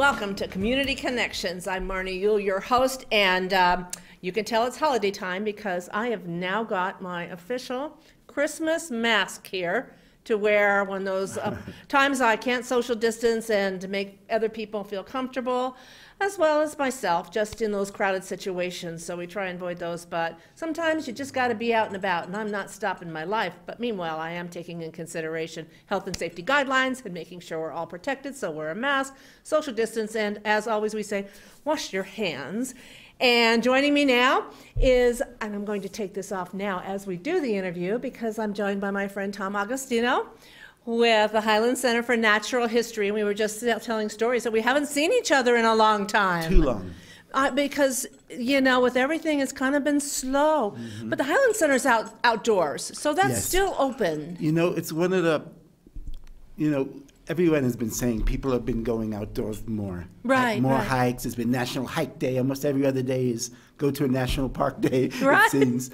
Welcome to Community Connections. I'm Marnie Yule, your host, and you can tell it's holiday time because I have now got my official Christmas mask here to wear when those times I can't social distance and to make other people feel comfortable, as well as myself, just in those crowded situations. So we try and avoid those, but sometimes you just got to be out and about, and I'm not stopping my life. But meanwhile, I am taking in consideration health and safety guidelines and making sure we're all protected, so wear a mask, social distance, and as always we say, wash your hands. And joining me now is, and I'm going to take this off now as we do the interview because I'm joined by my friend Tom Agostino with the Highland Center for Natural History, and we were just telling stories that we haven't seen each other in a long time. Too long. Because, you know, with everything, it's kind of been slow. Mm-hmm. But the Highland Center's outdoors, so that's still open. You know, it's one of the, everyone has been saying people have been going outdoors more. Right, more hikes. There's been National Hike Day. Almost every other day is go to a national park day, it seems.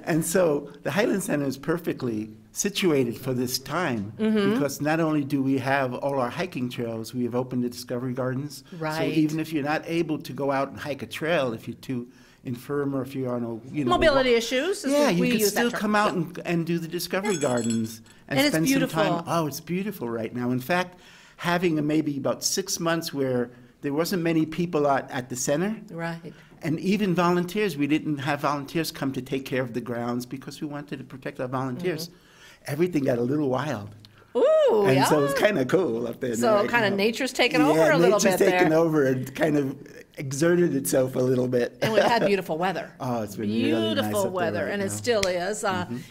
And so the Highland Center is perfectly situated for this time because not only do we have all our hiking trails, we have opened the Discovery Gardens. Right. So even if you're not able to go out and hike a trail, if you're too infirm or if you're on a mobility issues, yeah, you can still come out and do the Discovery Gardens and spend it's beautiful. some time. Oh, it's beautiful right now. In fact, having maybe about 6 months where there wasn't many people at the center. Right. And even volunteers, we didn't have volunteers come to take care of the grounds because we wanted to protect our volunteers. Everything got a little wild. Ooh, and so it's kind of cool up there. So right kind now. of nature's taken over a little bit nature's there. taken over and kind of exerted itself a little bit. And we've had beautiful weather. Oh, it's been beautiful really nice up weather, there right and now. it still is.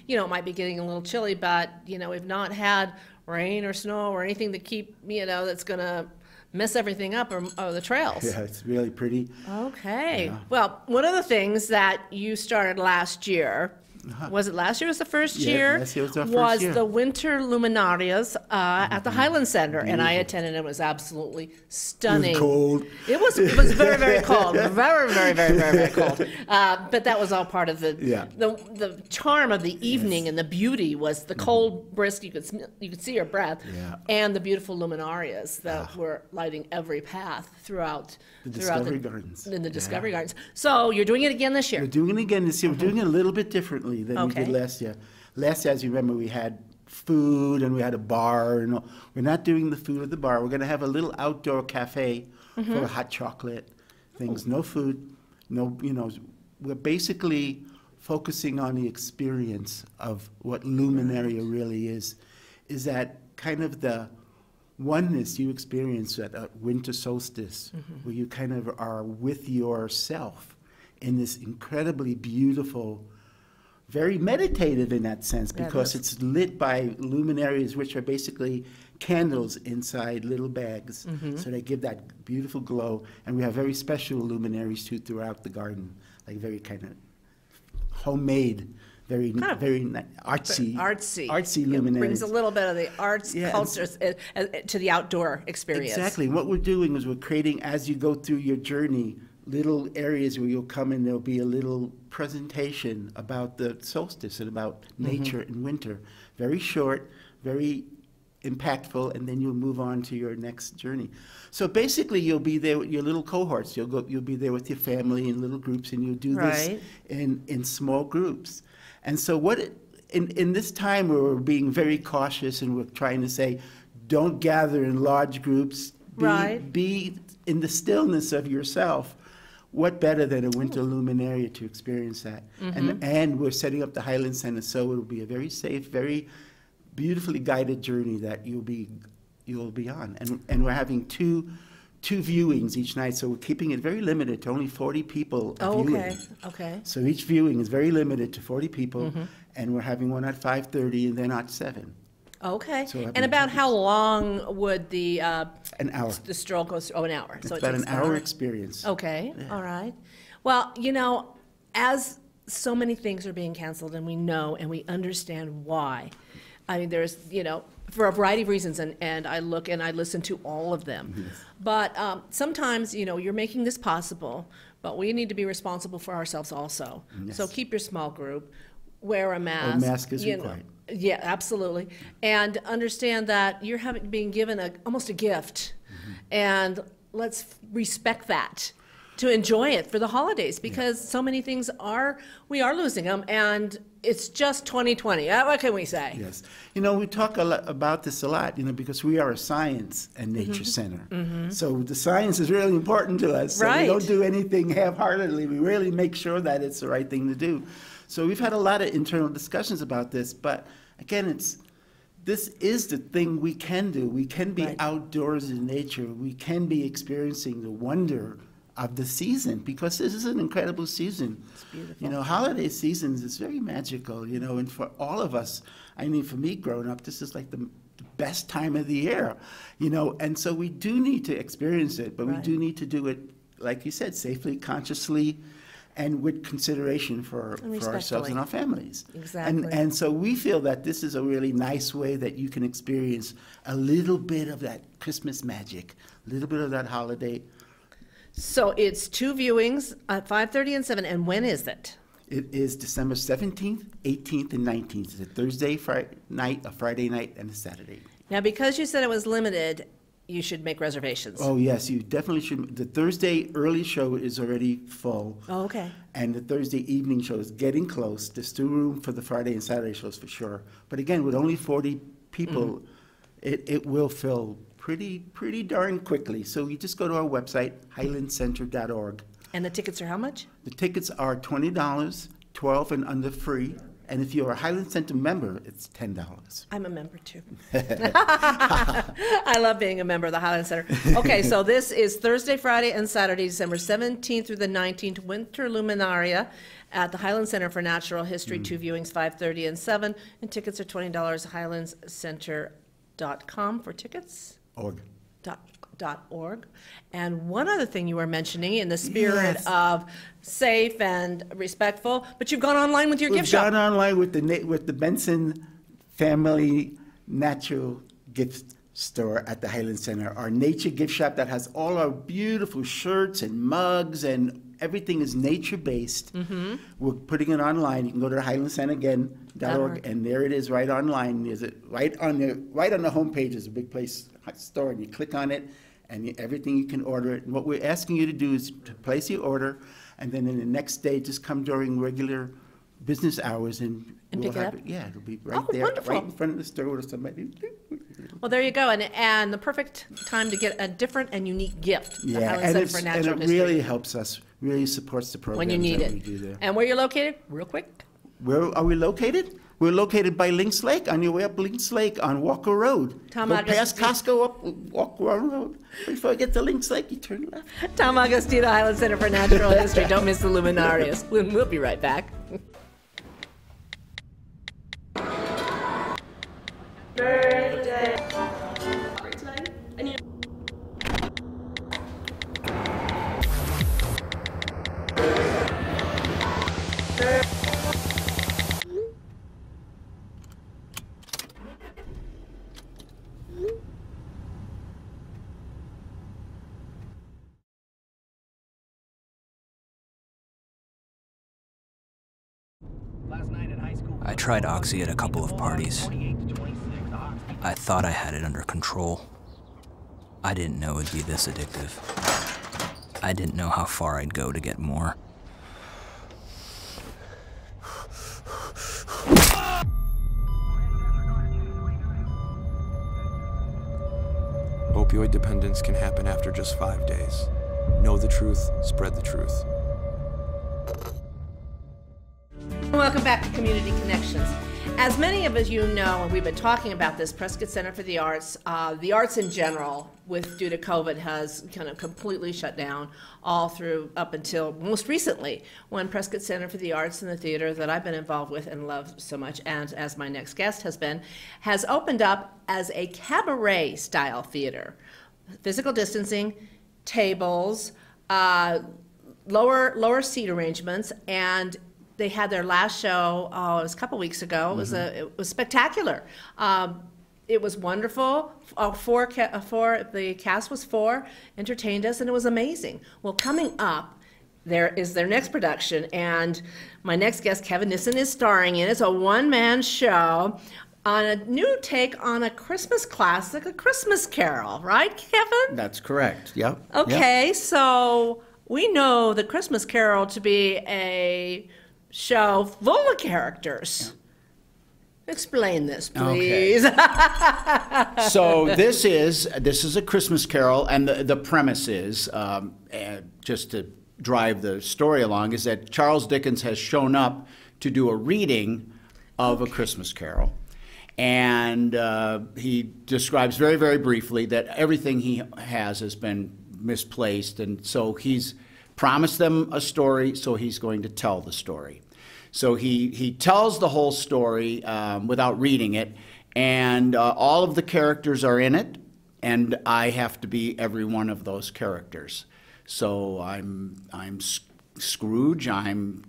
You know, it might be getting a little chilly, but you know, we've not had rain or snow or anything to keep, that's going to mess everything up or the trails. Yeah, it's really pretty. Okay. Yeah. Well, one of the things that you started last year, was it last year was the first year? Last year was our first year. The winter luminarias at the Highland Center, and I attended. It was absolutely stunning. It was cold. It was very, very cold. Very, very, very, very, very cold. But that was all part of the charm of the evening, and the beauty was the cold, brisk. You could see your breath, and the beautiful luminarias that were lighting every path throughout the Discovery Gardens. In the Discovery Gardens. So you're doing it again this year. We're doing it again this year. We're doing it a little bit differently than we did last year. Last year, as you remember, we had food and we had a bar. And we're not doing the food at the bar. We're going to have a little outdoor cafe for hot chocolate things. No food, we're basically focusing on the experience of what Luminaria really is that kind of the oneness you experience at a winter solstice, where you kind of are with yourself in this incredibly beautiful, very meditative in that sense, because it's lit by luminaries, which are basically candles inside little bags. So they give that beautiful glow. And we have very special luminaries too throughout the garden, like very kind of homemade, very artsy luminaries. It brings a little bit of the arts culture to the outdoor experience. Exactly. What we're doing is we're creating, as you go through your journey, little areas where you'll come and there'll be a little presentation about the solstice and about nature and winter. Very short, very impactful, and then you'll move on to your next journey. So basically, you'll be there with your little cohorts. You'll be there with your family in little groups, and you'll do this in small groups. And so in this time where we're being very cautious and we're trying to say, don't gather in large groups, be in the stillness of yourself. What better than a winter luminaria to experience that? And we're setting up the Highland Center, so it'll be a very safe, very beautifully guided journey that you'll be on. And we're having two viewings each night, so we're keeping it very limited to only 40 people viewing. Okay. So each viewing is very limited to 40 people, and we're having one at 5:30 and then at 7. Okay. So and about how long would the an hour. The stroll go? An hour. It's about an hour experience. Okay. Yeah. All right. Well, as so many things are being canceled, and we know and we understand why. I mean, there's, for a variety of reasons, and I look and I listen to all of them. Yes. But sometimes, you're making this possible, but we need to be responsible for ourselves also. Yes. So keep your small group, wear a mask. A mask is required. Yeah, absolutely. And understand that you're being given almost a gift. And respect that, to enjoy it for the holidays, because so many things we are losing them, and it's just 2020. What can we say? Yes. You know, we talk a lot about this a lot, you know, because we are a science and nature center. So the science is really important to us. So Right. we don't do anything half-heartedly. We really make sure that it's the right thing to do. So we've had a lot of internal discussions about this, but again, this is the thing we can do. We can be Right. outdoors in nature. We can be experiencing the wonder of the season, because this is an incredible season. It's beautiful. You know, holiday seasons is very magical, you know, and for all of us, I mean, for me growing up, this is like the best time of the year, you know, and so we do need to experience it, but we Right. do need to do it, like you said, safely, consciously, and with consideration for ourselves respectfully. and our families. Exactly. And so we feel that this is a really nice way that you can experience a little bit of that Christmas magic, a little bit of that holiday. So it's 2 viewings at 5:30 and 7, and when is it? It is December 17th, 18th, and 19th. It's a Thursday, Friday night, a Friday night, and a Saturday. Now, because you said it was limited, you should make reservations. Oh, yes, you definitely should. The Thursday early show is already full. Oh, okay. And the Thursday evening show is getting close. There's still room for the Friday and Saturday shows for sure. But again, with only 40 people, it will fill pretty darn quickly. So you just go to our website, highlandcenter.org. And the tickets are how much? The tickets are $20, 12 and under free. And if you're a Highland Center member, it's $10. I'm a member too. I love being a member of the Highland Center. Okay, so this is Thursday, Friday, and Saturday, December 17th through the 19th, Winter Luminaria at the Highland Center for Natural History, 2 viewings, 5:30 and 7, and tickets are $20, highlandscenter.com for tickets. Org. .org. And one other thing you were mentioning in the spirit Yes. of safe and respectful, but you've gone online with your We've gift shop. gone online with the Benson Family Natural Gift Store at the Highland Center, our nature gift shop that has all our beautiful shirts and mugs, and everything is nature-based. We're putting it online. You can go to highlandcenteragain.org, and there it is right online. There's it right on the homepage is a big place store, and you click on it, and everything you can order it. And what we're asking you to do is to place your order, and then in the next day, just come during regular business hours, and we'll pick it have up? Yeah, it'll be right Oh, there, wonderful. right in front of the store with somebody. Well, there you go, and the perfect time to get a different and unique gift. The Yeah, Highland and, Center for Natural it History. really helps us, really supports the programs When you need that we it. do there. And where you're located, real quick? Where are we located? We're located by Lynx Lake, on your way up Lynx Lake on Walker Road. Tom Go Augustine. past Costco, up Walker Road. Before you get to Lynx Lake, you turn left. Tom Augustino, Highland Center for Natural History. Don't miss the Luminarias. We'll be right back. I tried Oxy at a couple of parties. I thought I had it under control. I didn't know it'd be this addictive. I didn't know how far I'd go to get more. Opioid dependence can happen after just 5 days. Know the truth, spread the truth. Welcome back to Community Connections. As many of us you know, and we've been talking about this, Prescott Center for the Arts in general, due to COVID, has kind of completely shut down all through up until most recently, when Prescott Center for the Arts and the theater that I've been involved with and love so much, and as my next guest has opened up as a cabaret-style theater. Physical distancing, tables, lower seat arrangements, and they had their last show, it was a couple weeks ago. It was spectacular. It was wonderful. The cast was 4, entertained us, and it was amazing. Well, coming up, there is their next production, and my next guest, Kevin Nissen, is starring in it. It's a one-man show. on a new take on a Christmas classic, A Christmas Carol, right, Kevin? That's correct. Yep. Okay, so we know the Christmas Carol to be a show full of characters. Explain this, please. Okay. So this is A Christmas Carol, and the premise is, just to drive the story along, is that Charles Dickens has shown up to do a reading of A Christmas Carol. And he describes very, very briefly that everything he has been misplaced, and so he's promised them a story, so he's going to tell the story. So he tells the whole story without reading it, and all of the characters are in it, and I have to be every one of those characters. So I'm Scrooge, I'm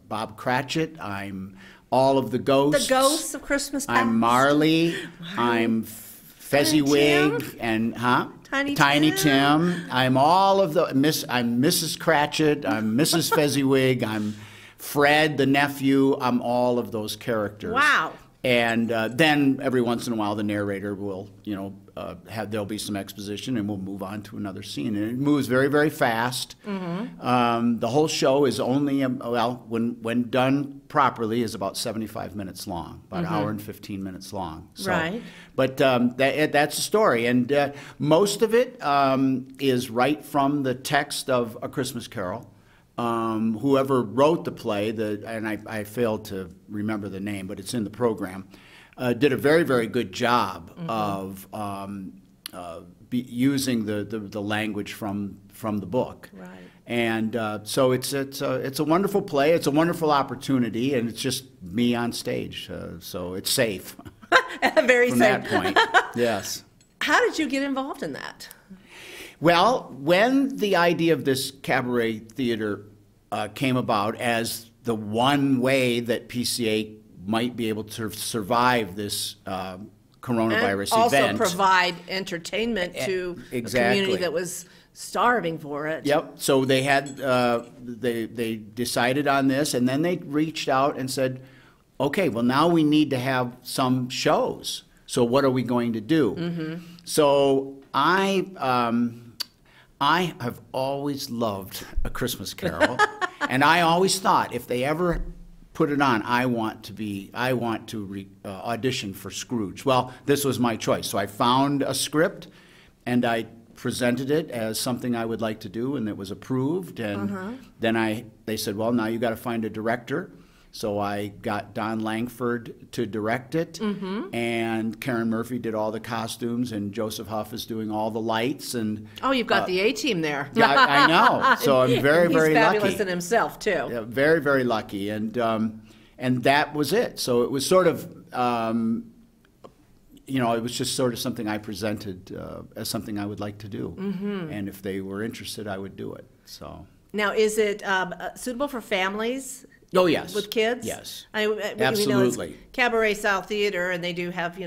Bob Cratchit, I'm all of the ghosts. The ghosts of Christmas past. I'm Marley. I'm Fezziwig and Tiny Tim. I'm all of the I'm Mrs. Cratchit. I'm Mrs. Fezziwig. I'm Fred, the nephew. I'm all of those characters. Wow. And then every once in a while, the narrator will, there'll be some exposition, and we'll move on to another scene. And it moves very, very fast. Mm-hmm. The whole show is only, when done properly, is about 75 minutes long, about an hour and 15 minutes long. So, right. But that's the story, and most of it is right from the text of A Christmas Carol. Whoever wrote the play, and I failed to remember the name, but it's in the program, did a very, very good job of using the language from the book. Right. And so it's a wonderful play. It's a wonderful opportunity, and it's just me on stage, so it's safe. Very from safe. That point, yes. How did you get involved in that? Well, when the idea of this cabaret theater came about as the one way that PCA might be able to survive this coronavirus and event. Also provide entertainment to a community that was starving for it. Yep. So they had they decided on this, and then they reached out and said, okay, well, now we need to have some shows. So what are we going to do? Mm-hmm. So I have always loved A Christmas Carol, and I always thought if they ever put it on, I want to audition for Scrooge. Well, this was my choice. So I found a script, and I presented it as something I would like to do, and it was approved. And then they said, well, now you got to find a director. So I got Don Langford to direct it, and Karen Murphy did all the costumes, and Joseph Huff is doing all the lights. And oh, you've got the A-team there. I know. So I'm very, very lucky. He's fabulous in himself too. Yeah, very, very lucky, and that was it. So it was sort of, it was just sort of something I presented as something I would like to do, and if they were interested, I would do it. So now, is it suitable for families? Oh, yes. With kids? Yes. Absolutely. It's cabaret-style theater, and they do have,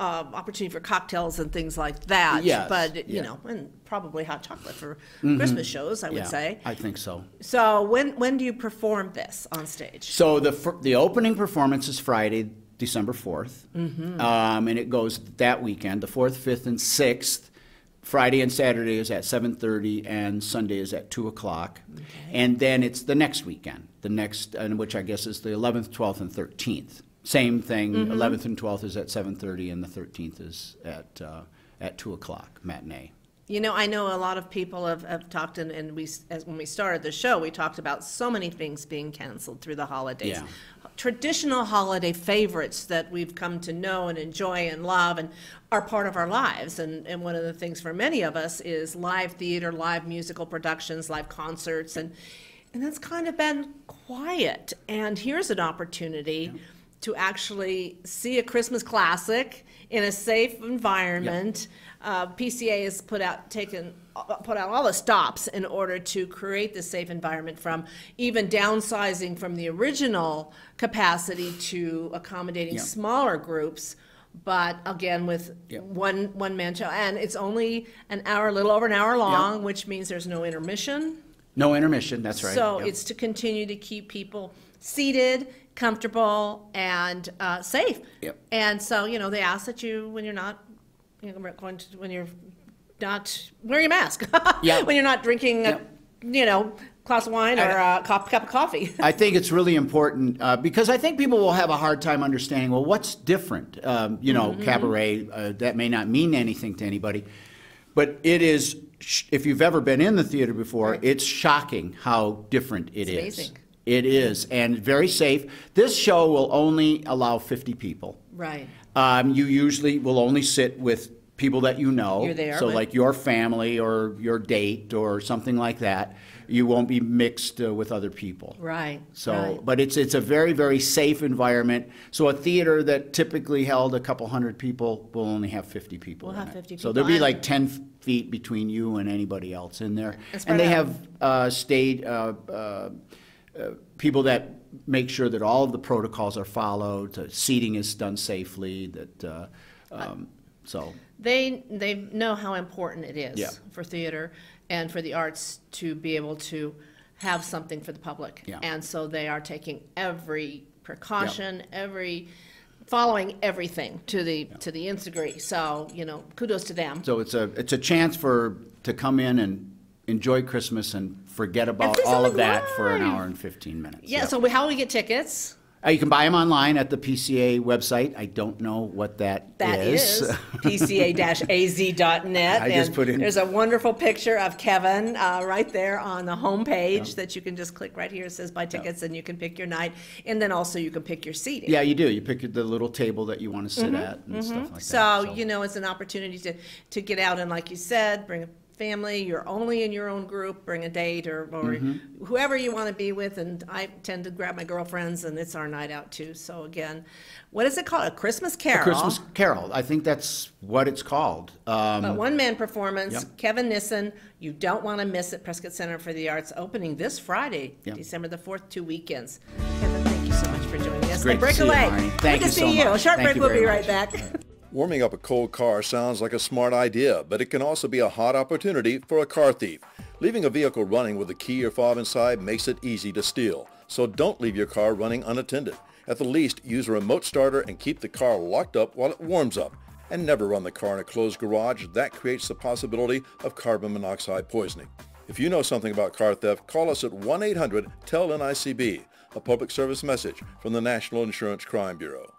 opportunity for cocktails and things like that. Yes. But, and probably hot chocolate for Christmas shows, I would say. I think so. So when do you perform this on stage? So the opening performance is Friday, December 4th, and it goes that weekend, the 4th, 5th, and 6th. Friday and Saturday is at 7:30, and Sunday is at 2 o'clock. Okay. And then it's the next weekend, which I guess is the 11th, 12th, and 13th. Same thing, 11th and 12th is at 7:30, and the 13th is at 2 o'clock, matinee. I know a lot of people have talked, and when we started the show, we talked about so many things being canceled through the holidays. Yeah. Traditional holiday favorites that we've come to know and enjoy and love and are part of our lives. And one of the things for many of us is live theater, live musical productions, live concerts, and that's kind of been quiet. And here's an opportunity to actually see a Christmas classic in a safe environment. PCA has put out all the stops in order to create this safe environment, from even downsizing from the original capacity to accommodating smaller groups, but again with one man show, and it's only an hour, a little over an hour long, which means there's no intermission. No intermission, that's right. So it's to continue to keep people seated comfortable, and safe. Yep. And so, you know, they ask that you, when you're not, when you're not wearing a mask, Yep. when you're not drinking, Yep. you know, glass of wine or a cup of coffee. I think it's really important because I think people will have a hard time understanding, well, what's different? You know, cabaret, that may not mean anything to anybody. But it is, if you've ever been in the theater before, Right. it's shocking how different it is. Amazing. It is, and very safe. This show will only allow 50 people. Right. You usually will only sit with people that you know. You're there So with- like your family or your date or something like that. You won't be mixed with other people. Right. So, right. but it's a very, very safe environment. So a theater that typically held a couple hundred people will only have 50 people We'll in have it. 50 So people. there'll be And- like 10 feet between you and anybody else in there. And spread And they out. have people that make sure that all of the protocols are followed, seating is done safely, that, so. They know how important it is Yeah. for theater and for the arts to be able to have something for the public. Yeah. And so they are taking every precaution, following everything to the nth degree. So, you know, kudos to them. So it's a chance to come in and enjoy Christmas and forget about see all of something that for an live. hour and 15 minutes. Yeah, Yep. so how do we get tickets? You can buy them online at the PCA website. I don't know what that is. That is pca-az.net. I just and put in- There's a wonderful picture of Kevin right there on the homepage that you can just click right here. It says buy tickets, and you can pick your night. And then also you can pick your seating. Yeah, you do. You pick the little table that you want to sit at and stuff like So, that. you know, it's an opportunity to get out and, like you said, bring a family. You're only in your own group. Bring a date or whoever you want to be with. And I tend to grab my girlfriends, and it's our night out too. So again, what is it called? A Christmas Carol. A Christmas Carol. I think that's what it's called. But one-man performance, Yep. Kevin Nissen. You don't want to miss it. Prescott Center for the Arts opening this Friday, Yep. December the 4th, 2 weekends. Kevin, thank you so much for joining us. great And to break see you, away. Marnie. Good Thank to you see so you. much. Short Thank break. you We'll be very right much. back. Warming up a cold car sounds like a smart idea, but it can also be a hot opportunity for a car thief. Leaving a vehicle running with a key or fob inside makes it easy to steal. So don't leave your car running unattended. At the least, use a remote starter and keep the car locked up while it warms up. And never run the car in a closed garage. That creates the possibility of carbon monoxide poisoning. If you know something about car theft, call us at 1-800-TEL-NICB, a public service message from the National Insurance Crime Bureau.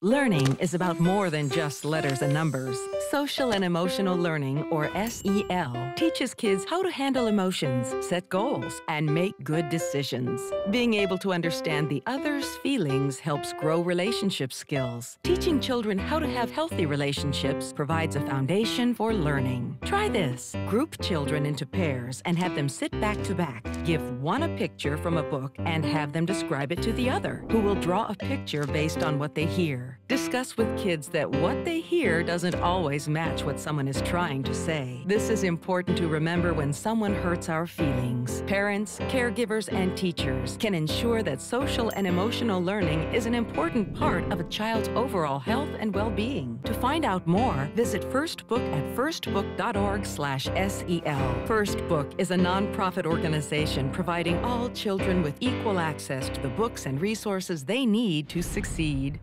Learning is about more than just letters and numbers. Social and Emotional Learning, or SEL, teaches kids how to handle emotions, set goals, and make good decisions. Being able to understand the other's feelings helps grow relationship skills. Teaching children how to have healthy relationships provides a foundation for learning. Try this. Group children into pairs and have them sit back to back. Give one a picture from a book and have them describe it to the other, who will draw a picture based on what they hear. Discuss with kids that what they hear doesn't always match what someone is trying to say. This is important to remember when someone hurts our feelings. Parents, caregivers, and teachers can ensure that social and emotional learning is an important part of a child's overall health and well-being. To find out more, visit First Book at firstbook.org/SEL. First Book is a nonprofit organization providing all children with equal access to the books and resources they need to succeed.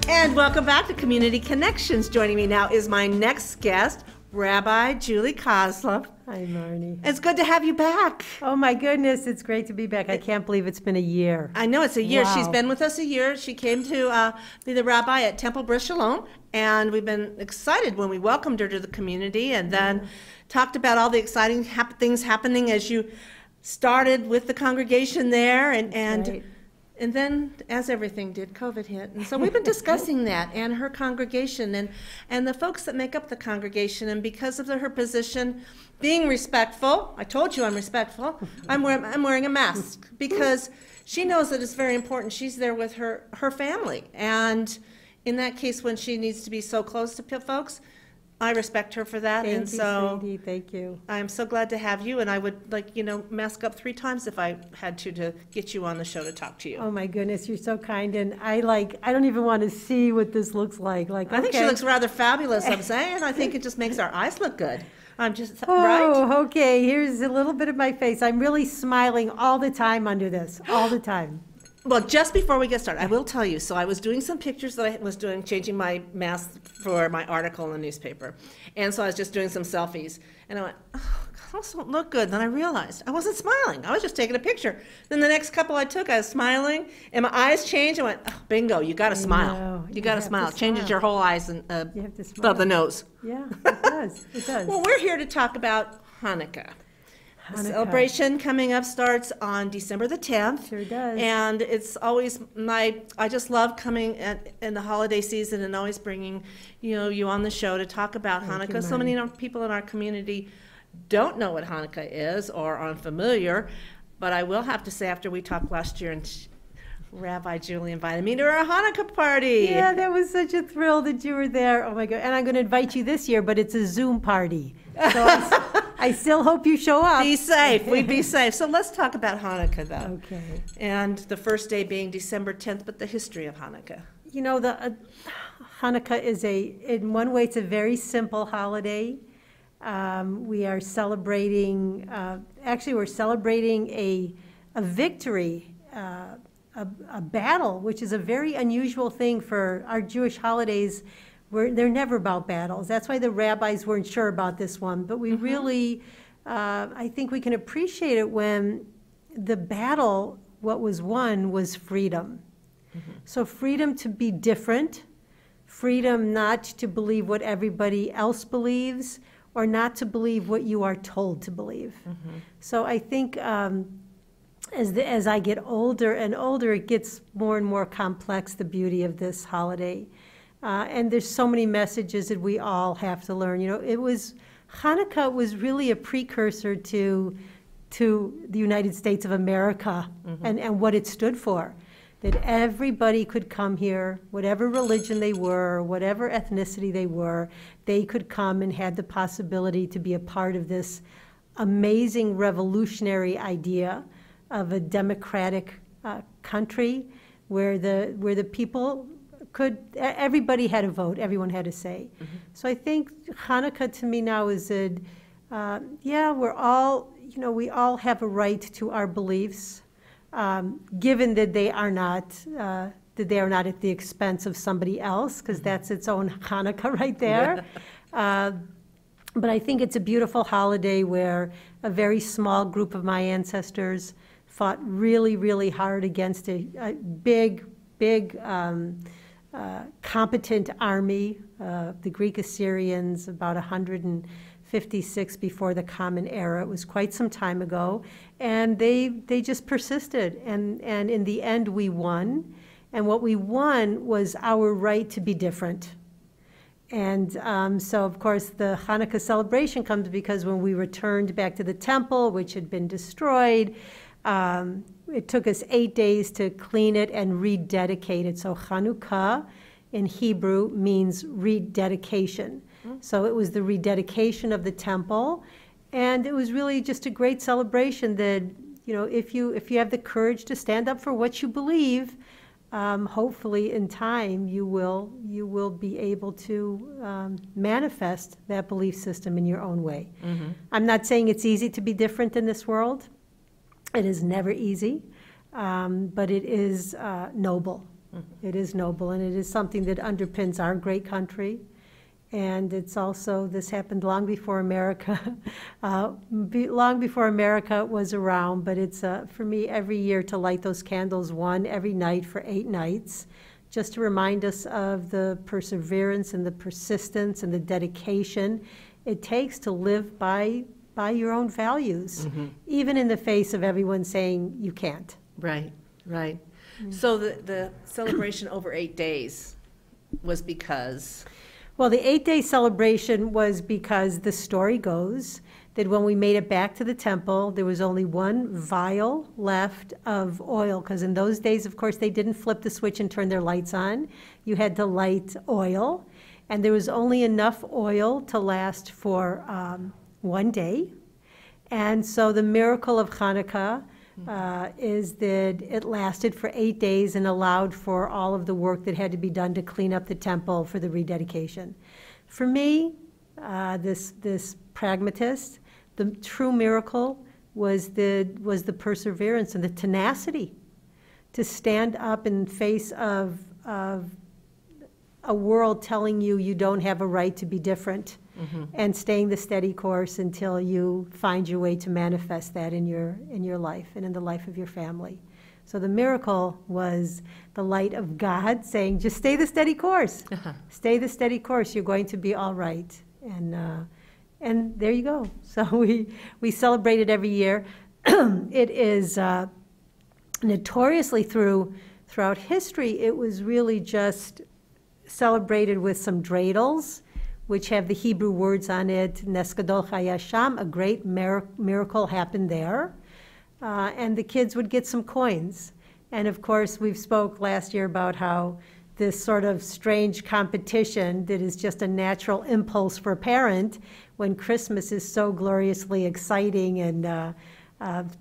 And welcome back to Community Connections. Joining me now is my next guest, Rabbi Julie Kozlov. Hi, Marnie. It's good to have you back. Oh, my goodness, it's great to be back. I can't believe it's been a year. I know it's a year. Wow. She's been with us a year. She came to be the rabbi at Temple Bris Shalom, and we've been excited when we welcomed her to the community, and then talked about all the exciting things happening as you started with the congregation there, and Right. And then, as everything did, COVID hit. And so we've been discussing that and her congregation and the folks that make up the congregation. And because of her position, being respectful, I told you I'm respectful, I'm wearing a mask because she knows that it's very important. She's there with her family. And in that case, when she needs to be so close to folks, I respect her for that. Thank And you, so sweetie. Thank you. I'm so glad to have you, and I would mask up 3 times if I had to get you on the show to talk to you. Oh, my goodness, you're so kind. And I don't even want to see what this looks like. I think she okay. looks rather fabulous, I'm saying. I think it just makes our eyes look good. I'm just, Oh, right? okay, here's a little bit of my face. I'm really smiling all the time under this, all the time. Well, just before we get started, I will tell you, so I was doing some pictures that I was doing, changing my mask for my article in the newspaper. And so I was just doing some selfies. And I went, oh, those don't look good. Then I realized I wasn't smiling. I was just taking a picture. Then the next couple I took, I was smiling, and my eyes changed. I went, oh, bingo, you got to smile. know. You You got to have to smile. It changes smile. your whole eyes and You have to smile. above the nose. Yeah, it does, it does. Well, we're here to talk about Hanukkah. The Hanukkah. celebration coming up starts on December the 10th. Sure does. And it's always I just love coming in the holiday season and always bringing, you on the show to talk about Thank you, Hanukkah. So many Marty. people in our community don't know what Hanukkah is or are unfamiliar. But I will have to say, after we talked last year, and Rabbi Julie invited me to her Hanukkah party. Yeah, that was such a thrill that you were there. Oh my God! And I'm going to invite you this year, but it's a Zoom party. So I still hope you show up. Be safe. We be safe. So let's talk about Hanukkah, though. Okay. And the first day being December 10th, but the history of Hanukkah. You know, Hanukkah is in one way, it's a very simple holiday. We are celebrating, actually, we're celebrating a victory, a battle, which is a very unusual thing for our Jewish holidays. They're never about battles. That's why the rabbis weren't sure about this one. But we really, I think we can appreciate it when the battle, what was won, was freedom. So freedom to be different, freedom not to believe what everybody else believes, or not to believe what you are told to believe. So I think as I get older and older, it gets more and more complex, the beauty of this holiday. And there's so many messages that we all have to learn. Hanukkah was really a precursor to the United States of America and what it stood for. That everybody could come here, whatever religion they were, whatever ethnicity they were, they could come and had the possibility to be a part of this amazing revolutionary idea of a democratic country where the people everybody had a vote, everyone had a say. So I think Hanukkah to me now is we're all, we all have a right to our beliefs, given that they are not at the expense of somebody else, because that's its own Hanukkah right there. But I think it's a beautiful holiday where a very small group of my ancestors fought really, really hard against a big, competent army, the Greek Assyrians, about 156 before the Common Era. It was quite some time ago, and they just persisted, and in the end we won, and what we won was our right to be different. And so, of course, the Hanukkah celebration comes because when we returned back to the temple, which had been destroyed, it took us 8 days to clean it and rededicate it. So Hanukkah in Hebrew means rededication. So it was the rededication of the temple, and it was really just a great celebration that, if you have the courage to stand up for what you believe, hopefully in time you will be able to manifest that belief system in your own way. I'm not saying it's easy to be different in this world. It is never easy, but it is noble. It is noble, and it is something that underpins our great country. And it's also, this happened long before America, long before America was around, but it's, for me, every year to light those candles, one every night for 8 nights, just to remind us of the perseverance and the persistence and the dedication it takes to live by your own values, even in the face of everyone saying you can't. Right. So the celebration over 8 days was because? Well, the 8-day celebration was because the story goes that when we made it back to the temple, there was only one vial left of oil, because in those days, of course, they didn't flip the switch and turn their lights on. You had to light oil, and there was only enough oil to last for 1 day. And so the miracle of Hanukkah is that it lasted for 8 days and allowed for all of the work that had to be done to clean up the temple for the rededication. For me, this pragmatist, the true miracle was the perseverance and the tenacity to stand up in face of a world telling you you don't have a right to be different, and staying the steady course until you find your way to manifest that in your life and in the life of your family. So the miracle was the light of God saying, just stay the steady course. Stay the steady course. You're going to be all right. And there you go. So we celebrate it every year. It is notoriously throughout history, it was really just celebrated with some dreidels, which have the Hebrew words on it, Nes Gadol Chayasham, a great miracle happened there. And the kids would get some coins. And of course, we've spoke last year about how this sort of strange competition that is just a natural impulse for a parent when Christmas is so gloriously exciting and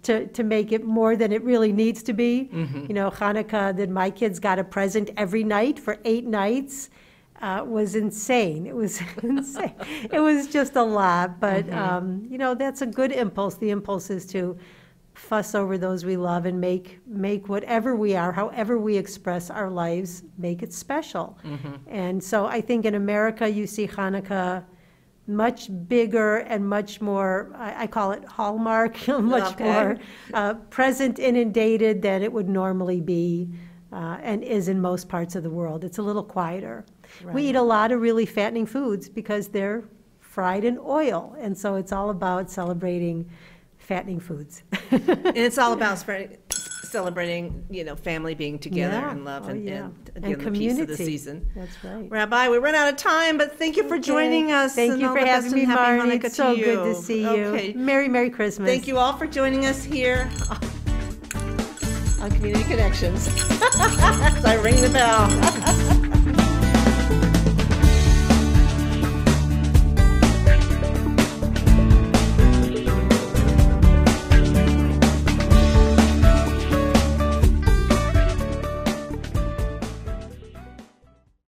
to make it more than it really needs to be. You know, Hanukkah, that my kids got a present every night for 8 nights, was insane. It was insane. It was just a lot, but you know, that's a good impulse. The impulse is to fuss over those we love and make whatever we are, however we express our lives, make it special. And so I think in America you see Hanukkah much bigger and much more, I call it hallmark, much more present inundated than it would normally be and is in most parts of the world. It's a little quieter. We eat a lot of really fattening foods because they're fried in oil, and so it's all about celebrating fattening foods. And it's all about celebrating, you know, family being together and love and again, the peace of the season. That's right. Rabbi, we ran out of time, but thank you for joining us. Thank you for having me, Marnie. It's so good to see you. Okay. Merry Christmas. Thank you all for joining us here on Community Connections. As I ring the bell.